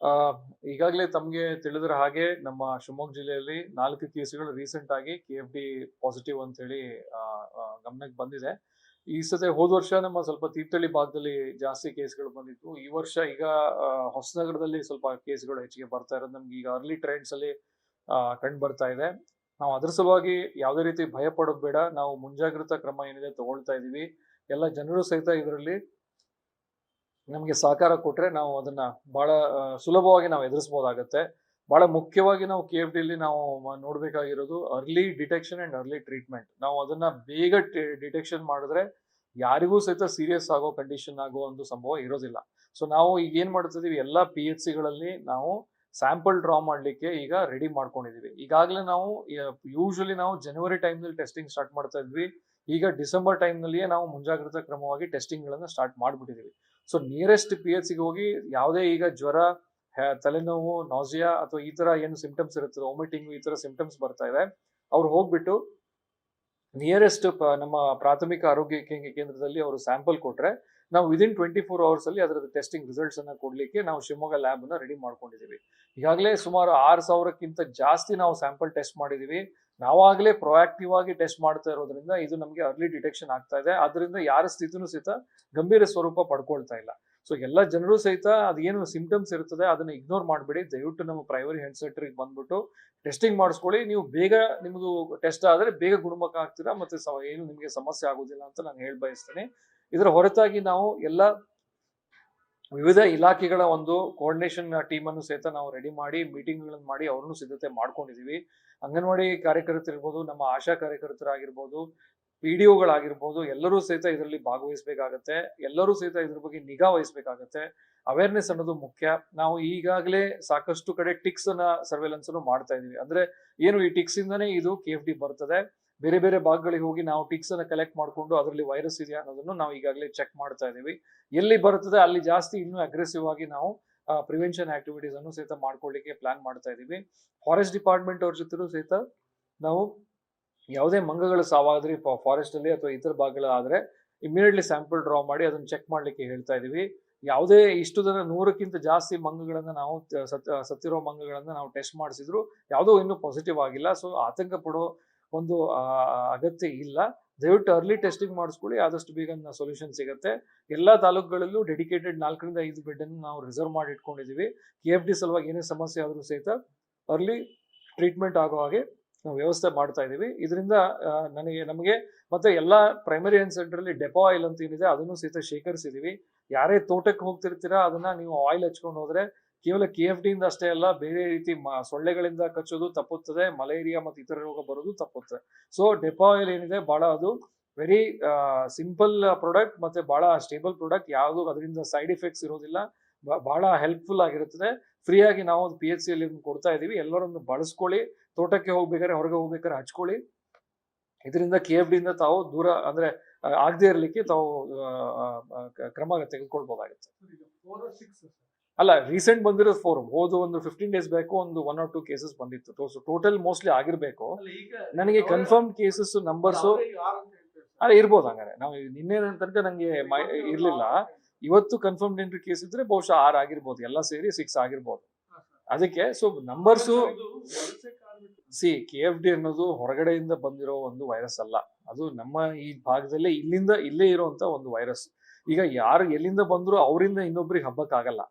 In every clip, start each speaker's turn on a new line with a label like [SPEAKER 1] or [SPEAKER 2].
[SPEAKER 1] ಆ, ಈಗಾಗಲೇ ತಮಗೆ ತಿಳಿದಿರ ಹಾಗೆ ನಮ್ಮ ಶಿವಮೊಗ್ಗ ಜಿಲ್ಲೆಯಲ್ಲಿ 4 ಕೇಸ್ಗಳು ರೀಸೆಂಟ್ ಆಗಿ KFD ಪಾಸಿಟಿವ್ ಅಂತ ಹೇಳಿ ಗಮನಕ್ಕೆ ಬಂದಿದೆ. ಈ ಸತಿ ಹೋದ ವರ್ಷ ನಮ್ಮ ಸ್ವಲ್ಪ ತೀರ್ಥಹಳ್ಳಿ ಭಾಗದಲ್ಲಿ ಜಾಸ್ತಿ ಕೇಸ್ಗಳು ಬಂದಿತ್ತು. ಈ ವರ್ಷ ಈಗ ಹೊಸನಗರದಲ್ಲಿ ಸ್ವಲ್ಪ ಕೇಸ್ಗಳು ಹೆಚ್ಚಿಗೆ ಬರ್ತಾ ಇರೋದು ನಮ್ಗೆ ಈಗ ಅರ್ಲಿ ಟ್ರೆಂಡ್ಸ್ ಅಲ್ಲಿ ಕಂಡು ಬರ್ತಾ ಇದೆ. ನಾವು ಅದ್ರ ಸಲುವಾಗಿ ಯಾವುದೇ ರೀತಿ ಭಯ ಪಡೋದು ಬೇಡ. ನಾವು ಮುಂಜಾಗ್ರತಾ ಕ್ರಮ ಏನಿದೆ ತಗೊಳ್ತಾ ಇದೀವಿ. ಎಲ್ಲ ಜನರು ಸಹಿತ ಇದರಲ್ಲಿ ನಮಗೆ ಸಹಕಾರ ಕೊಟ್ರೆ ನಾವು ಅದನ್ನ ಬಹಳ ಸುಲಭವಾಗಿ ನಾವು ಎದುರಿಸಬಹುದಾಗತ್ತೆ. ಬಹಳ ಮುಖ್ಯವಾಗಿ ನಾವು KFD ಅಲ್ಲಿ ನಾವು ನೋಡ್ಬೇಕಾಗಿರೋದು early detection and early treatment. ನಾವು ಅದನ್ನ ಬೇಗ ಡಿಟೆಕ್ಷನ್ ಮಾಡಿದ್ರೆ ಯಾರಿಗೂ ಸಹಿತ ಸೀರಿಯಸ್ ಆಗೋ ಕಂಡೀಷನ್ ಆಗೋ ಒಂದು ಸಂಭವ ಇರೋದಿಲ್ಲ. ಸೊ ನಾವು ಈಗ ಏನ್ ಮಾಡ್ತಿದೀವಿ, ಎಲ್ಲಾ PHCಗಳಲ್ಲಿ ನಾವು ಸ್ಯಾಂಪಲ್ ಡ್ರಾ ಮಾಡ್ಲಿಕ್ಕೆ ಈಗ ರೆಡಿ ಮಾಡ್ಕೊಂಡಿದೀವಿ. ಈಗಾಗಲೇ ನಾವು ಯೂಶಲಿ ನಾವು ಜನವರಿ ಟೈಮ್ನಲ್ಲಿ ಟೆಸ್ಟಿಂಗ್ ಸ್ಟಾರ್ಟ್ ಮಾಡ್ತಾ ಇದ್ವಿ. ಈಗ ಡಿಸೆಂಬರ್ ಟೈಮ್ನಲ್ಲಿಯೇ ನಾವು ಮುಂಜಾಗ್ರತಾ ಕ್ರಮವಾಗಿ ಟೆಸ್ಟಿಂಗ್ ಗಳನ್ನ ಸ್ಟಾರ್ಟ್ ಮಾಡ್ಬಿಟ್ಟಿದೀವಿ. ಸೊ ನಿಯರೆಸ್ಟ್ PHCಗೆ ಹೋಗಿ ಯಾವುದೇ ಈಗ ಜ್ವರ, ತಲೆನೋವು, ನಾಸಿಯಾ ಅಥವಾ ಈ ತರ ಏನು ಸಿಂಪ್ಟಮ್ಸ್ ಇರುತ್ತದೆ, ವಾಮಿಟಿಂಗ್ ಈ ತರ ಸಿಂಪ್ಟಮ್ಸ್ ಬರ್ತಾ ಇದೆ, ಅವ್ರು ಹೋಗ್ಬಿಟ್ಟು ನಿಯರೆಸ್ಟ್ ನಮ್ಮ ಪ್ರಾಥಮಿಕ ಆರೋಗ್ಯ ಕೇಂದ್ರದಲ್ಲಿ ಅವರು ಸ್ಯಾಂಪಲ್ ಕೊಟ್ರೆ ನಾವು ವಿದಿನ್ 24 ಅವರ್ಸ್ ಅಲ್ಲಿ ಅದರ ಟೆಸ್ಟಿಂಗ್ ರಿಸಲ್ಟ್ಸ್ ಅನ್ನ ಕೊಡ್ಲಿಕ್ಕೆ ನಾವು ಶಿವಮೊಗ್ಗ ಲ್ಯಾಬ್ ಅನ್ನ ರೆಡಿ ಮಾಡ್ಕೊಂಡಿದೀವಿ. ಈಗಾಗಲೇ ಸುಮಾರು 6,000ಕ್ಕಿಂತ ಜಾಸ್ತಿ ನಾವು ಸ್ಯಾಂಪಲ್ ಟೆಸ್ಟ್ ಮಾಡಿದೀವಿ. ನಾವಾಗಲೇ ಪ್ರೊಆಕ್ಟಿವ್ ಆಗಿ ಟೆಸ್ಟ್ ಮಾಡ್ತಾ ಇರೋದ್ರಿಂದ ಇದು ನಮಗೆ ಅರ್ಲಿ ಡಿಟೆಕ್ಷನ್ ಆಗ್ತಾ ಇದೆ. ಅದರಿಂದ ಯಾರ ಸ್ಥಿತಿನೂ ಸಹಿತ ಗಂಭೀರ ಸ್ವರೂಪ ಪಡ್ಕೊಳ್ತಾ ಇಲ್ಲ. ಸೊ ಎಲ್ಲ ಜನರು ಸಹಿತ ಅದೇನು ಸಿಂಪ್ಟಮ್ಸ್ ಇರ್ತದೆ ಅದನ್ನ ಇಗ್ನೋರ್ ಮಾಡಬೇಡಿ. ದಯವಿಟ್ಟು ನಮ್ಮ ಪ್ರೈಮರಿ ಹೆಲ್ತ್ ಸೆಂಟರ್ಗೆ ಬಂದ್ಬಿಟ್ಟು ಟೆಸ್ಟಿಂಗ್ ಮಾಡಿಸ್ಕೊಳ್ಳಿ. ನೀವು ಬೇಗ ನಿಮ್ದು ಟೆಸ್ಟ್ ಆದ್ರೆ ಬೇಗ ಗುಣಮುಖ ಆಗ್ತೀರಾ, ಮತ್ತೆ ಏನು ನಿಮಗೆ ಸಮಸ್ಯೆ ಆಗೋದಿಲ್ಲ ಅಂತ ನಾನು ಹೇಳಿ ಬಯಸ್ತೇನೆ. ಇದರ ಹೊರತಾಗಿ ನಾವು ಎಲ್ಲ ವಿವಿಧ ಇಲಾಖೆಗಳ ಒಂದು ಕೋಆರ್ಡಿನೇಷನ್ ಟೀಮ್ ಅನ್ನು ಸಹಿತ ನಾವು ರೆಡಿ ಮಾಡಿ ಮೀಟಿಂಗ್ಗಳನ್ನು ಮಾಡಿ ಅವ್ರನ್ನು ಸಿದ್ಧತೆ ಮಾಡ್ಕೊಂಡಿದೀವಿ. ಅಂಗನವಾಡಿ ಕಾರ್ಯಕರ್ತರಿರ್ಬೋದು, ನಮ್ಮ ಆಶಾ ಕಾರ್ಯಕರ್ತರಾಗಿರ್ಬೋದು, PDOಗಳಾಗಿರ್ಬೋದು, ಎಲ್ಲರೂ ಸಹಿತ ಇದರಲ್ಲಿ ಭಾಗವಹಿಸಬೇಕಾಗತ್ತೆ. ಎಲ್ಲರೂ ಸಹಿತ ಇದ್ರ ಬಗ್ಗೆ ನಿಗಾ ವಹಿಸಬೇಕಾಗತ್ತೆ. ಅವೇರ್ನೆಸ್ ಅನ್ನೋದು ಮುಖ್ಯ. ನಾವು ಈಗಾಗಲೇ ಸಾಕಷ್ಟು ಕಡೆ ಟಿಕ್ಸ್ ಅನ್ನ ಸರ್ವೆಲೆನ್ಸ್ ಅನ್ನು ಮಾಡ್ತಾ ಇದೀವಿ. ಅಂದ್ರೆ ಏನು ಈ ಟಿಕ್ಸ್ ಇಂದಾನೇ ಇದು KFD ಬರ್ತದೆ. ಬೇರೆ ಬೇರೆ ಭಾಗಗಳಿಗೆ ಹೋಗಿ ನಾವು ಟಿಕ್ಸ್ ಅನ್ನ ಕಲೆಕ್ಟ್ ಮಾಡ್ಕೊಂಡು ಅದರಲ್ಲಿ ವೈರಸ್ ಇದೆಯಾ ಅನ್ನೋದನ್ನು ನಾವು ಈಗಾಗಲೇ ಚೆಕ್ ಮಾಡ್ತಾ ಇದೀವಿ. ಎಲ್ಲಿ ಬರ್ತದೆ ಅಲ್ಲಿ ಜಾಸ್ತಿ ಇನ್ನೂ ಅಗ್ರೆಸಿವ್ ಆಗಿ ನಾವು ಪ್ರಿವೆನ್ಷನ್ ಆಕ್ಟಿವಿಟೀಸ್ ಅನ್ನು ಸಹಿತ ಮಾಡ್ಕೊಳ್ಳಿಕ್ಕೆ ಪ್ಲಾನ್ ಮಾಡ್ತಾ ಇದೀವಿ. ಫಾರೆಸ್ಟ್ ಡಿಪಾರ್ಟ್ಮೆಂಟ್ ಅವ್ರ ಜೊತೆ ಸಹಿತ ನಾವು ಯಾವುದೇ ಮಂಗಗಳ ಸಾವಾದ್ರಿ ಫಾರೆಸ್ಟ್ ಅಲ್ಲಿ ಅಥವಾ ಇತರ ಭಾಗಗಳಾದ್ರೆ ಇಮಿಡಿಯೇಟ್ಲಿ ಸ್ಯಾಂಪಲ್ ಡ್ರಾ ಮಾಡಿ ಅದನ್ನ ಚೆಕ್ ಮಾಡ್ಲಿಕ್ಕೆ ಹೇಳ್ತಾ ಇದೀವಿ. ಯಾವುದೇ ಇಷ್ಟು ದಿನ 100ಕ್ಕಿಂತ ಜಾಸ್ತಿ ಮಂಗಗಳನ್ನ ನಾವು ಸತ್ತಿರೋ ಮಂಗಗಳನ್ನ ನಾವು ಟೆಸ್ಟ್ ಮಾಡಿಸಿದ್ರು ಯಾವುದೋ ಇನ್ನೂ ಪಾಸಿಟಿವ್ ಆಗಿಲ್ಲ. ಸೊ ಆತಂಕ ಪಡೋ ಒಂದು ಅಗತ್ಯ ಇಲ್ಲ. ದಯವಿಟ್ಟು ಅರ್ಲಿ ಟೆಸ್ಟಿಂಗ್ ಮಾಡಿಸ್ಕೊಳ್ಳಿ, ಆದಷ್ಟು ಬೇಗ ಸೊಲ್ಯೂಷನ್ ಸಿಗುತ್ತೆ. ಎಲ್ಲಾ ತಾಲೂಕುಗಳಲ್ಲೂ ಡೆಡಿಕೇಟೆಡ್ 4ರಿಂದ 5 ಬೆಡ್ ಅನ್ನು ನಾವು ರಿಸರ್ವ್ ಮಾಡಿ ಇಟ್ಕೊಂಡಿದೀವಿ. KFD ಸಲುವಾಗಿ ಏನೇ ಸಮಸ್ಯೆ ಆದ್ರೂ ಸಹಿತ ಅರ್ಲಿ ಟ್ರೀಟ್ಮೆಂಟ್ ಆಗೋ ಹಾಗೆ ನಾವು ವ್ಯವಸ್ಥೆ ಮಾಡ್ತಾ ಇದೀವಿ. ಇದರಿಂದ ನಮಗೆ ಮತ್ತೆ ಎಲ್ಲಾ ಪ್ರೈಮರಿ ಹೆಲ್ತ್ ಸೆಂಟರ್ ಅಲ್ಲಿ ಡೆಪೋ ಆಯಿಲ್ ಅಂತ ಏನಿದೆ ಅದನ್ನು ಸಹಿತ ಶೇಖರಿಸಿದೀವಿ. ಯಾರೇ ತೋಟಕ್ಕೆ ಹೋಗ್ತಿರ್ತೀರಾ ಅದನ್ನ ನೀವು ಆಯಿಲ್ ಹಚ್ಕೊಂಡು ಹೋದ್ರೆ ಕೇವಲ KFD ಇಂದ ಅಷ್ಟೇ ಅಲ್ಲ, ಬೇರೆ ರೀತಿ ಸೊಳ್ಳೆಗಳಿಂದ ಕಚ್ಚೋದು ತಪ್ಪುತ್ತದೆ, ಮಲೇರಿಯಾ ಮತ್ತು ಇತರ ರೋಗ ಬರೋದು ತಪ್ಪುತ್ತೆ. ಸೊ ಡೆಪೋ ಆಯಿಲ್ ಏನಿದೆ ಬಹಳ ಅದು ವೆರಿ ಸಿಂಪಲ್ ಪ್ರಾಡಕ್ಟ್ ಮತ್ತೆ ಬಹಳ ಸ್ಟೇಬಲ್ ಪ್ರಾಡಕ್ಟ್. ಯಾವುದು ಅದರಿಂದ ಸೈಡ್ ಎಫೆಕ್ಟ್ಸ್ ಇರೋದಿಲ್ಲ, ಬಹಳ ಹೆಲ್ಪ್ಫುಲ್ ಆಗಿರುತ್ತದೆ. ಫ್ರೀ ಆಗಿ ನಾವು PHC ಅಲ್ಲಿ ಕೊಡ್ತಾ ಇದೀವಿ. ಎಲ್ಲರನ್ನು ಬಳಸ್ಕೊಳ್ಳಿ. ತೋಟಕ್ಕೆ ಹೋಗ್ಬೇಕಾದ್ರೆ, ಹೊರಗೆ ಹೋಗ್ಬೇಕಾದ್ರೆ ಹಚ್ಕೊಳ್ಳಿ. ಇದರಿಂದ KFD ಇಂದ ತಾವು ದೂರ ಅಂದ್ರೆ ಆಗದೆ ಇರ್ಲಿಕ್ಕೆ ತಾವು ಕ್ರಮ ತೆಗೆದುಕೊಳ್ಬಹುದಾಗುತ್ತೆ. ಅಲ್ಲ, ರೀಸೆಂಟ್ ಬಂದಿರೋ 4, ಹೋದ ಒಂದು 15 ಡೇಸ್ ಬೇಕು ಒಂದು 1 or 2 ಕೇಸಸ್ ಬಂದಿತ್ತು. ಟೋಟಲ್ ಮೋಸ್ಟ್ಲಿ ಆಗಿರ್ಬೇಕು. ನನಗೆ ಕನ್ಫರ್ಮ್ ಕೇಸಸ್ ನಂಬರ್ಸ್ ಅಲ್ಲ ಇರ್ಬೋದು. ಹಂಗಾರೆ ನಾವು ನಿನ್ನೆ ತನಕ ನಂಗೆ ಇರ್ಲಿಲ್ಲ. ಇವತ್ತು ಕನ್ಫರ್ಮ್ ಎಂಟ್ರಿ ಕೇಸ್ ಇದ್ರೆ ಬಹುಶಃ 6 ಆಗಿರ್ಬೋದು, ಎಲ್ಲ ಸೇರಿ 6 ಆಗಿರ್ಬೋದು. ಅದಕ್ಕೆ ಸೊ ನಂಬರ್ಸು KFD ಅನ್ನೋದು ಹೊರಗಡೆಯಿಂದ ಬಂದಿರೋ ಒಂದು ವೈರಸ್ ಅಲ್ಲ. ಅದು ನಮ್ಮ ಈ ಭಾಗದಲ್ಲೇ ಇಲ್ಲೇ ಇರುವಂತ ಒಂದು ವೈರಸ್. ಈಗ ಯಾರು ಎಲ್ಲಿಂದ ಬಂದ್ರು ಅವರಿಂದ ಇನ್ನೊಬ್ರಿಗೆ ಹಬ್ಬಕ್ಕಾಗಲ್ಲ.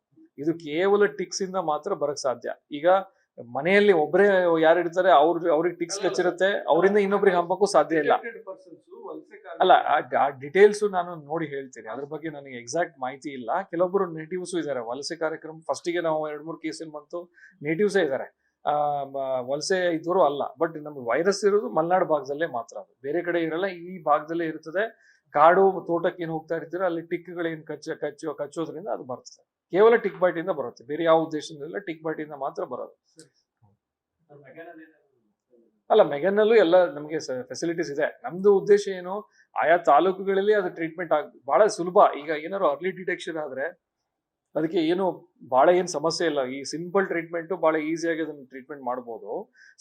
[SPEAKER 1] ಇದು ಕೇವಲ ಟಿಕ್ಸ್ ಇಂದ ಮಾತ್ರ ಬರಕ್ ಸಾಧ್ಯ. ಈಗ ಮನೆಯಲ್ಲಿ ಒಬ್ಬರೇ ಯಾರು ಇರ್ತಾರೆ ಅವ್ರಿಗೆ ಟಿಕ್ಸ್ ಕಚ್ಚಿರುತ್ತೆ, ಅವರಿಂದ ಇನ್ನೊಬ್ರಿಗೆ ಹಬ್ಬಕ್ಕೂ ಸಾಧ್ಯ ಇಲ್ಲ. ಅಲ್ಲ, ಆ ಡೀಟೇಲ್ಸ್ ನಾನು ನೋಡಿ ಹೇಳ್ತೀನಿ. ಅದ್ರ ಬಗ್ಗೆ ನನಗೆ ಎಕ್ಸಾಕ್ಟ್ ಮಾಹಿತಿ ಇಲ್ಲ. ಕೆಲವೊಬ್ಬರು ನೇಟಿವ್ಸ್ ಇದ್ದಾರೆ. ವಲಸೆ ಕಾರ್ಯಕ್ರಮ ಫಸ್ಟಿಗೆ ನಾವು 2-3 ಕೇಸಲ್ಲಿ ಬಂತು, ನೇಟಿವ್ಸೇ ಇದ್ದಾರೆ, ವಲಸೆ ಇದ್ದವರು ಅಲ್ಲ. ಬಟ್ ನಮ್ಗೆ ವೈರಸ್ ಇರೋದು ಮಲೆನಾಡು ಭಾಗದಲ್ಲೇ ಮಾತ್ರ, ಅದು ಬೇರೆ ಕಡೆ ಇರಲ್ಲ. ಈ ಭಾಗದಲ್ಲೇ ಇರ್ತದೆ. ಕಾಡು ತೋಟಕ್ಕೆ ಏನ್ ಹೋಗ್ತಾ ಇರ್ತೀರ ಅಲ್ಲಿ ಟಿಕ್ಗಳೇನ್ ಕಚ್ಚೋದ್ರಿಂದ ಅದು ಬರ್ತದೆ. ಕೇವಲ ಟಿಕ್ ಬೈಟ್ ಇಂದ ಬರುತ್ತೆ, ಬೇರೆ ಯಾವ ಉದ್ದೇಶದಿಂದ ಟಿಕ್ ಬೈಟ್ ಇಂದ ಮಾತ್ರ ಬರೋದು. ಅಲ್ಲ, ಮೆಗನ್ನಲ್ಲೂ ಎಲ್ಲ ನಮಗೆ ಫೆಸಿಲಿಟೀಸ್ ಇದೆ. ನಮ್ದು ಉದ್ದೇಶ ಏನು, ಆಯಾ ತಾಲೂಕುಗಳಲ್ಲಿ ಅದು ಟ್ರೀಟ್ಮೆಂಟ್ ಬಹಳ ಸುಲಭ. ಈಗ ಏನಾದ್ರು ಅರ್ಲಿ ಡಿಟೆಕ್ಷನ್ ಆದ್ರೆ ಅದಕ್ಕೆ ಏನು ಭಾಳ ಏನು ಸಮಸ್ಯೆ ಇಲ್ಲ. ಈ ಸಿಂಪಲ್ ಟ್ರೀಟ್ಮೆಂಟು ಭಾಳ ಈಸಿಯಾಗಿ ಅದನ್ನ ಟ್ರೀಟ್ಮೆಂಟ್ ಮಾಡ್ಬೋದು.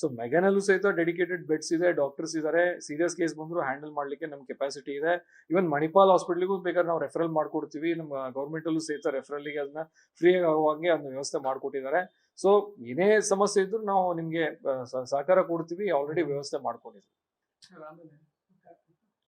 [SPEAKER 1] ಸೊ ಮೆಗಾನಲ್ಲೂ ಸಹಿತ ಡೆಡಿಕೇಟೆಡ್ ಬೆಡ್ಸ್ ಇದೆ, ಡಾಕ್ಟರ್ಸ್ ಇದ್ದಾರೆ. ಸೀರಿಯಸ್ ಕೇಸ್ ಬಂದ್ರು ಹ್ಯಾಂಡಲ್ ಮಾಡ್ಲಿಕ್ಕೆ ನಮ್ ಕೆಪಾಸಿಟಿ ಇದೆ. ಇವನ್ ಮಣಿಪಾಲ್ ಹಾಸ್ಪಿಟ್ಲಿಗೂ ಬೇಕಾದ್ರೆ ನಾವು ರೆಫರಲ್ ಮಾಡ್ಕೊಡ್ತೀವಿ. ನಮ್ಮ ಗೌರ್ಮೆಂಟಲ್ಲೂ ಸಹಿತ ರೆಫರಲ್ಗೆ ಅದನ್ನ ಫ್ರೀ ಆಗುವಂಗೆ ಅದನ್ನ ವ್ಯವಸ್ಥೆ ಮಾಡ್ಕೊಟ್ಟಿದ್ದಾರೆ. ಸೊ ಏನೇ ಸಮಸ್ಯೆ ಇದ್ರೂ ನಾವು ನಿಮ್ಗೆ ಸಹಕಾರ ಕೊಡ್ತೀವಿ. ಆಲ್ರೆಡಿ ವ್ಯವಸ್ಥೆ ಮಾಡ್ಕೊಂಡಿದ್ದೀವಿ.